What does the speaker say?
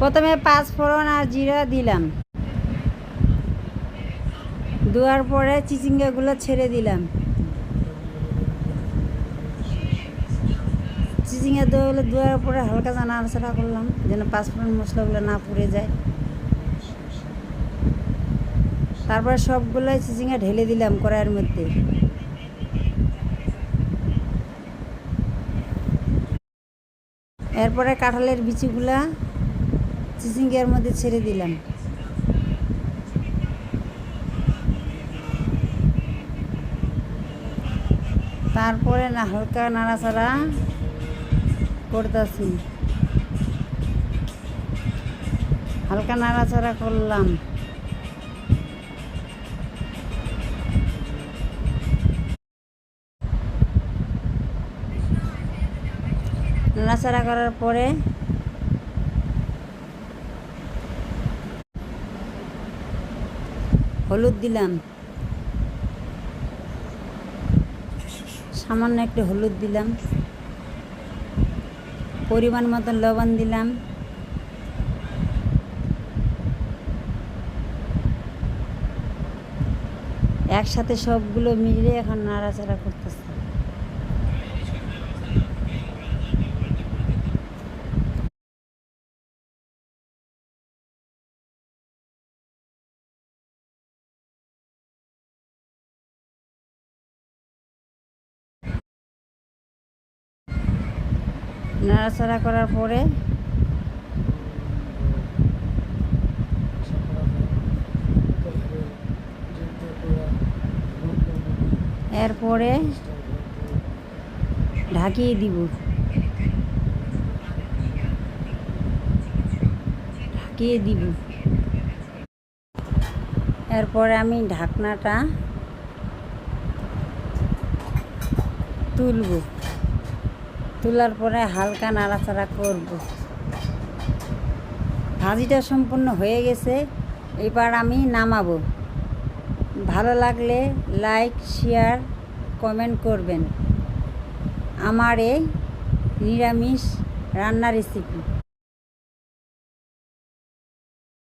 প্রথমে 5 ফোড়ন আর জিরা দিলাম, দেওয়ার পরে চিচিঙ্গাগুলো ছেড়ে দিলাম। চিচিঙ্গা দেওয়ার পরে হালকা নাড়াচাড়া করলাম যেন 5 ফোড়ন মশলাগুলো না পুড়ে যায়। তারপরে সবগুলো চিচিঙ্গা ঢেলে দিলাম কড়াইয়ের মধ্যে। এরপরে কাঁঠালের বিচিগুলা চিচিঙ্গার মধ্যে ছেড়ে দিলাম। তারপরে হালকা নাড়াচাড়া করতেছি, হালকা নাড়াচাড়া করলাম। নাড়াচাড়া করার পরে হলুদ দিলাম, সামান্য একটু হলুদ দিলাম, পরিমাণ মতন লবণ দিলাম, একসাথে সবগুলো মিলে এখন নাড়াচাড়া করতেছে। নাড়াচাড়া করার পরে এরপরে ঢাকিয়ে দিব, এরপরে আমি ঢাকনাটা তুলব, তোলার পরে হালকা নাড়াচাড়া করব। ভাজিটা সম্পূর্ণ হয়ে গেছে, এবার আমি নামাবো। ভালো লাগলে লাইক, শেয়ার, কমেন্ট করবেন আমার এই নিরামিষ রান্না রেসিপি।